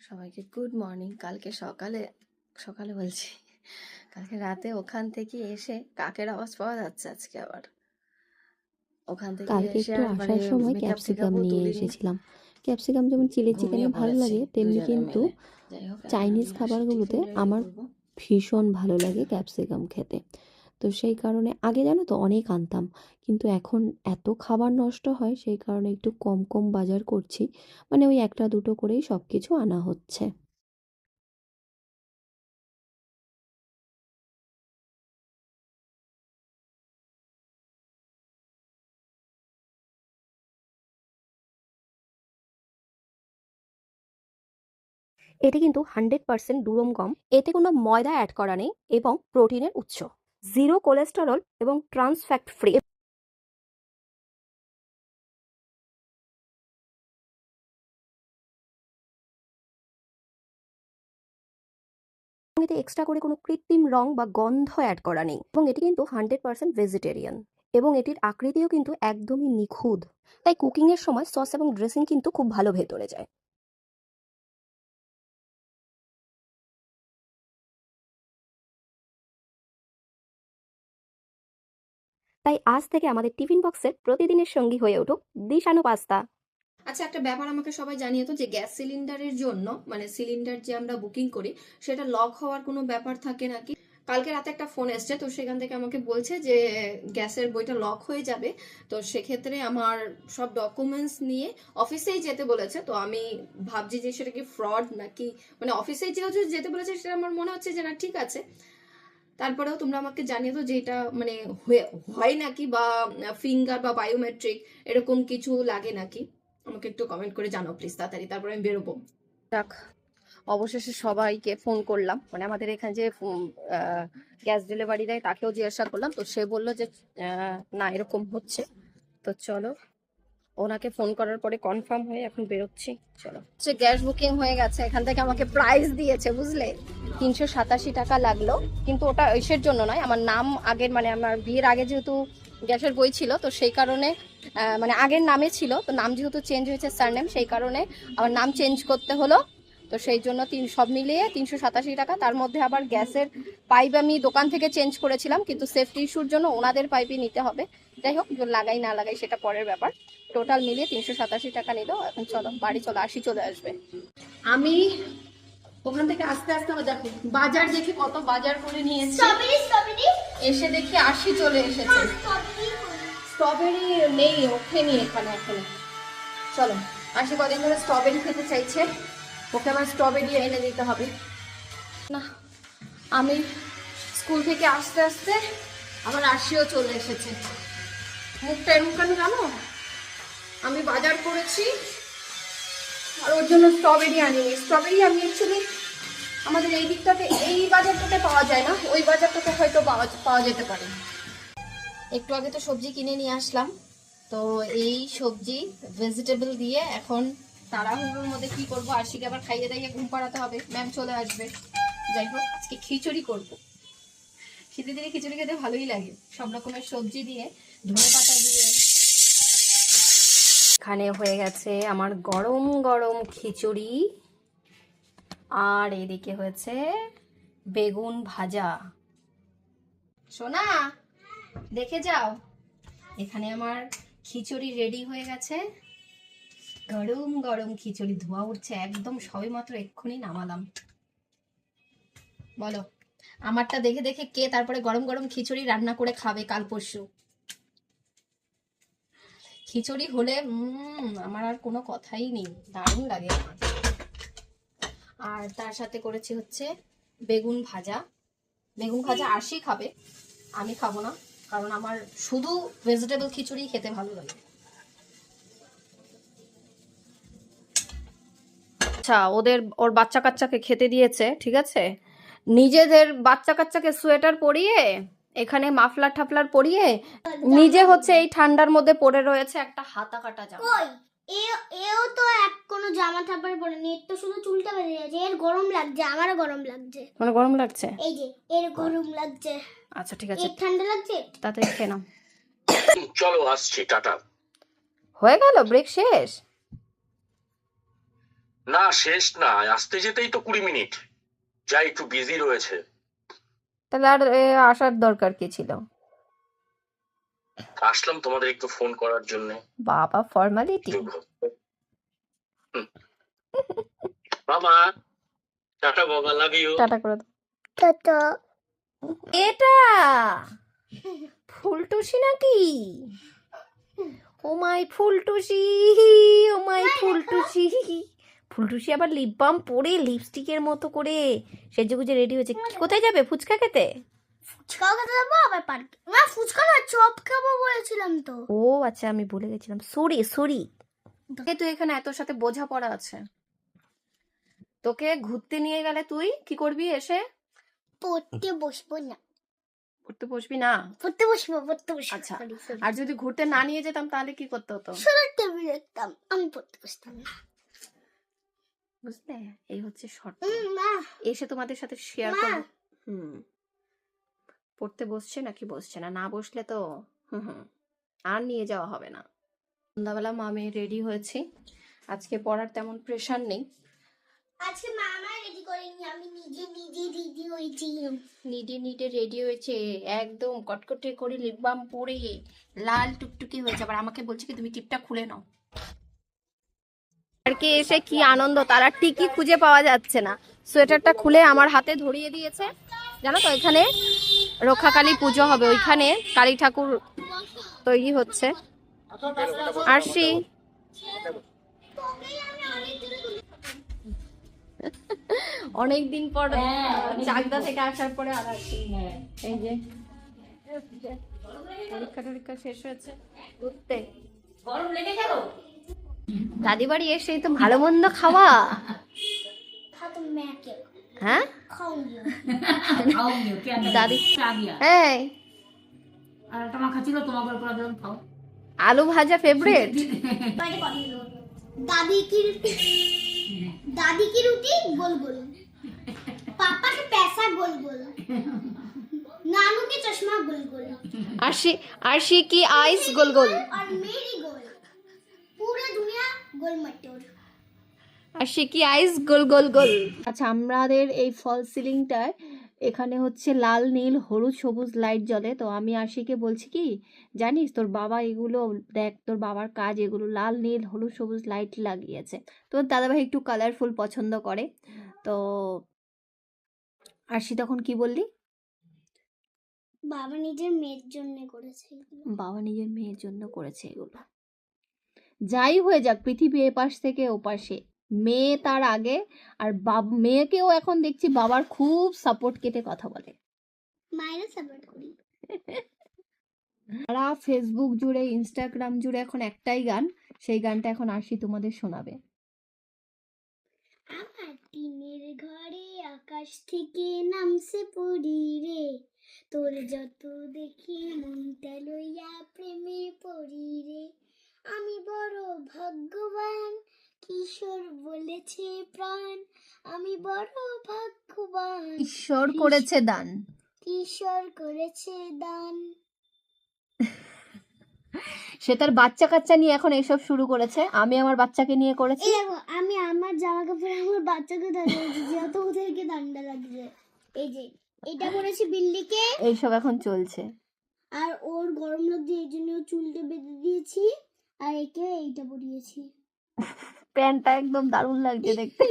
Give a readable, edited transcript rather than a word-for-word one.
সবাইকে good morning. কালকে সকালে সকালে বলছি, কালকে রাতে ওখান থেকে এসে কাকের আওয়াজ পাওয়া যাচ্ছে আজকে আবার ওখান থেকে কালকে এসে। একটু আর মানে আসার সময় মেকআপ ক্যাপসিকাম টেকআপও নিয়ে তুলিনি, এসেছিলাম। ক্যাপসিকাম যেমন চিলি চিকেনে ঘুমিয়ে ভালো পড়েছি লাগে, তেমনি দুজনে কিন্তু মিলে। যাই হোক, এখন চাইনিজ আমি খাবারগুলোতে টিফিন রেডি আমার করবো। ভীষণ ভালো লাগে ক্যাপসিকাম খেতে। তো সেই কারণে আগে জানো তো অনেক আনতাম, কিন্তু এখন এত খাবার নষ্ট হয় সেই কারণে একটু কম কম বাজার করছি। মানে ওই একটা দুটো করেই সব কিছু আনা হচ্ছে। এটি কিন্তু 100% দুরম গম, এতে কোনো ময়দা অ্যাড করা নেই এবং প্রোটিনের উৎস, জিরো কোলেস্টেরল এবং ট্রান্স ফ্যাট ফ্রি। এতে এক্সট্রা করে কোনো কৃত্রিম রং বা গন্ধ অ্যাড করা নেই এবং এটি কিন্তু 100% ভেজিটেরিয়ান এবং এটির আকৃতিও কিন্তু একদমই নিখুঁত। তাই কুকিংয়ের সময় সস এবং ড্রেসিং কিন্তু খুব ভালো ভেতরে যায়। তাই আজ থেকে আমাদের টিফিন বক্সের প্রতিদিনের সঙ্গী হয়ে উঠুক দিশানো পাস্তা। আচ্ছা, একটা ব্যাপার আমাকে সবাই জানিয়ে তো, যে গ্যাস সিলিন্ডারের জন্য মানে সিলিন্ডার যে আমরা বুকিং করি সেটা লক হওয়ার কোনো ব্যাপার থাকে নাকি? কালকে রাতে একটা ফোন এসছে, তো সেখান থেকে আমাকে বলছে যে গ্যাসের বইটা লক হয়ে যাবে। তো সেক্ষেত্রে আমার সব ডকুমেন্টস নিয়ে অফিসেই যেতে বলেছে। তো আমি ভাবছি যে সেটা কি ফ্রড নাকি, মানে অফিসেই যেহেতু যেতে বলেছে সেটা আমার মনে হচ্ছে যে না, ঠিক আছে। তারপরেও তোমরা আমাকে জানিয়ে দাও যে এটা মানে হয় নাকি, বা ফিঙ্গার বা বায়োমেট্রিক এরকম কিছু লাগে নাকি। আমাকে একটু কমেন্ট করে জানাও প্লিজ তাড়াতাড়ি, তারপরে আমি বেরোবো। যাক, অবশেষে সবাইকে ফোন করলাম, মানে আমাদের এখানে যে গ্যাস ডেলিভারি দেয় তাকেও জিজ্ঞাসা করলাম। তো সে বললো যে না, এরকম হচ্ছে। তো চলো, ওনাকে ফোন করার পরে কনফার্ম হয়ে এখন বেরোচ্ছি। চলো, সে গ্যাস বুকিং হয়ে গেছে। এখান থেকে আমাকে প্রাইস দিয়েছে, বুঝলে, 387 টাকা লাগলো। কিন্তু ওটা ইসের জন্য নয়, আমার নাম আগের, মানে আমার বিয়ের আগে যেহেতু গ্যাসের বই ছিল, তো সেই কারণে মানে আগের নামে ছিল, তো নাম যেহেতু চেঞ্জ হয়েছে সারনেম, সেই কারণে আমার নাম চেঞ্জ করতে হলো। তো সেই জন্য সব মিলিয়ে 387 টাকা। তার মধ্যে আবার গ্যাসের পাইপ আমি দোকান থেকে চেঞ্জ করেছিলাম, কিন্তু সেফটি ইস্যুর জন্য ওনাদের পাইপই নিতে হবে। যাই হোক, লাগাই না লাগাই সেটা পরের ব্যাপার। টোটাল মিলিয়ে 387 টাকা নিল। এখন চলো বাড়ি চলো, চলে আসবে। আমি ওখান থেকে আস্তে আস্তে দেখো বাজার দেখে কত বাজার করে নিয়েছি। এসে দেখি 80 চলে এসেছে। স্ট্রবেরি নেই, ওঠেনি এখানে এখনো। চলো, 80 কদিন ধরে স্ট্রবেরি খেতে চাইছে, ওকে আমার স্ট্রবেরি এনে দিতে হবে। না, আমি স্কুল থেকে আস্তে আস্তে আমার 80ও চলে এসেছে। মুখটা এরকম কেন জানো? আমি বাজার করেছি আর ওর জন্য স্ট্রবেরি আনিনি। স্ট্রবেরি আমি অ্যাকচুয়ালি আমাদের এই দিকটাতে, এই বাজারটাতে পাওয়া যায় না, ওই বাজারটাতে হয়তো পাওয়া যেতে পারে। একটু আগে তো সবজি কিনে নিয়ে আসলাম। তো এই সবজি ভেজিটেবল দিয়ে এখন তাড়াহুড়োর মধ্যে কি করবো, আশিকে আবার খাইয়ে দাইয়ে ঘুম পাড়াতে হবে, ম্যাম চলে আসবে। যাই হোক, আজকে খিচুড়ি করবো। শীতের দিনে খিচুড়ি খেতে ভালোই লাগে, সব রকমের সবজি দিয়ে, ধনেপাতা দিয়ে। এখানে হয়ে গেছে আমার গরম গরম খিচুড়ি, আর এদিকে হয়েছে বেগুন ভাজা। সোনা, দেখে যাও, এখানে আমার খিচুড়ি রেডি হয়ে গেছে। গরম গরম খিচুড়ি, ধোয়া উঠছে একদম, সবে মাত্র এক্ষুনি নামালাম। বলো, আমারটা দেখে দেখে কে তারপরে গরম গরম খিচুড়ি রান্না করে খাবে কাল পরশু? খিচুড়ি হলে আমার আর কোনো কথাই নেই, দারুণ লাগে আমার। আর তার সাথে করেছি হচ্ছে বেগুন ভাজা। বেগুন ভাজা আরশি খাবে, আমি খাবো না, কারণ আমার শুধু ভেজিটেবল খিচুড়ি খেতে ভালো লাগে। আচ্ছা, ওর বাচ্চা কাচ্চাকে খেতে দিয়েছে, ঠিক আছে। নিজেদের বাচ্চা কাচ্চাকে সোয়েটার পরিয়ে, এখানে মাফলার ঠাফলার পরিয়ে, নিজে হচ্ছে এই ঠান্ডার মধ্যে পড়ে রয়েছে একটা হাতা কাটা জামা। এও তো এক কোনো জামা কাপড় পরেনি, এর তো শুধু চুলটা বেঁধে গেছে। এর গরম লাগছে, আমারও গরম লাগছে। মানে গরম লাগছে? এই যে এর গরম লাগছে। আচ্ছা ঠিক আছে, এর ঠান্ডা লাগছে। তাড়াতাড়ি খেয়ে নাও। চলো আসছি, টাটা। হয়ে গেল, ব্রেক শেষ। না শেষ না, আসতে যেতেই তো 20 মিনিট। যাই, একটু বিজি রয়েছে। তাহলে আর আসার দরকার কি ছিল? আসলাম তোমাদের একটু ফোন করার জন্য। বাবা, ফর্মালিটি। বাবা, টাটা বাবা, লাভ ইউ। টাটা করে দাও। টাটা। এটা ফুলটুসি নাকি? ও মাই ফুলটুসি, ও মাই ফুলটুসি। ফুলটুসি আবার লিপ বাম পরে লিপস্টিকের মতো করে সেজেগুজে রেডি হয়েছে। কোথায় যাবে? ফুচকা খেতে? ফুচকা খেতে যাবো আবার পার্কে? না ফুচকা না, চপ খাবো বলেছিলাম তো। ও আচ্ছা, আমি ভুলে গেছিলাম, সরি সরি। তুই এখানে এত সাথে বোঝাপড়া আছে, তোকে ঘুরতে নিয়ে গেলে তুই কি করবি এসে? পড়তে বসবো না। ঘুরতে বসবি না? পড়তে বসবো। আচ্ছা, Sorry, sorry. আর যদি ঘুরতে না নিয়ে যেতাম তাহলে কি করতে হতো? শুধু টেবিল দেখতাম, আমি পড়তে বসতাম না। বুঝলে, এই হচ্ছে শর্ত। মা, এসে তোমাদের সাথে শেয়ার মা। করবো। পড়তে বসছে নাকি বসছে না, না বসলে তো আর নিয়ে যাওয়া হবে না। সন্ধ্যাবেলা মামে রেডি হয়েছি, আজকে পড়ার তেমন প্রেশার নেই। আজকে মামা রেডি করেনি, আমি নিজে রেডি হয়েছি। নিডে রেডি হয়েছে, একদম কটকটে করে লিপ বাম পরে লাল টুকটুকি হয়েছে। আবার আমাকে বলছে কি তুমি টিপটা খুলে নাও। আর কি এসে কি আনন্দ, তার আর টিকই খুঁজে পাওয়া যাচ্ছে না। সোয়েটারটা খুলে আমার হাতে ধরিয়ে দিয়েছে। জানো তো এখানে রক্ষাকালী পুজো হবে, ওইখানে কালী ঠাকুর তৈরি হচ্ছে। আরশি, অনেকদিন পর চাকদা থেকে আসার পরে আর আসি। এই যে পরীক্ষা শেষ হয়েছে, ঘুরতে। গরম লেগে গেল। দাদি বাড়ি এসেই তো ভালো মন্দ খাওয়া। হ্যাঁ দাদি, হ্যাঁ আলু ভাজা ফেভারিট। दादी की रोटी गोल गोल, पापा के पैसा गोल गोल, नानू के चश्मा गोल गोल, आरशी की आइस गोल गोल, और मेरी गोल, पूरा दुनिया गोल मटोर। আরশি কি আইস গোল গোল গোল। আচ্ছা, আমাদের এই ফল সিলিংটায় এখানে হচ্ছে লাল নীল হলুদ সবুজ লাইট জ্বলে। তো আমি আরশিকে বলছি কি, জানিস তোর বাবা এগুলো দেখ, তোর বাবার কাজ এগুলো লাল নীল হলুদ সবুজ লাইট লাগিয়েছে। তোর দাদাভাই একটু কালারফুল পছন্দ করে। তো আরশি তখন কি বললি? বাবা নিজের মেয়ের জন্য করেছে। বাবা নিজের মেয়ের জন্য করেছে এগুলো। যাই হয়ে যাক, পৃথিবী এপাশ থেকে ওপাশে, মেয়ে তার আগে। আর মেয়েকেও এখন দেখছি বাবার খুব সাপোর্ট কেটে কথা বলে। মায়েরা সাপোর্ট করি। সারা ফেসবুক জুড়ে ইনস্টাগ্রাম জুড়ে এখন একটাই গান, সেই গানটা এখন আরশি তোমাদের শোনাবে। আমার টিনের ঘরে আকাশ থেকে নামছে পড়ি রে, তোর যত দেখি মনটা লইয়া প্রেমে পড়ি রে, আমি বড় ভাগ্যবান, কিশোর বলেছে প্রাণ, আমি বড় ভাগ্যবান, ঈশ্বর করেছে দান। কিশোর করেছে দান। সে তার বাচ্চা কাচ্চা নিয়ে এখন এসব শুরু করেছে, আমি আমার বাচ্চাকে নিয়ে করেছি। এই দেখো, আমি আমার জামা কাপড়ে আমার বাচ্চাকে দাঁড়িয়েছি, যত ওদেরকে ঠান্ডা লাগছে। এই যে এটা করেছি বিল্লিকে, এইসব এখন চলছে। আর ওর গরম লাগছে এই জন্য চুলটা বেঁধে দিয়েছি, আর একে এইটা পরিয়েছি। প্যান্টটা একদম দারুণ লাগছে দেখতে।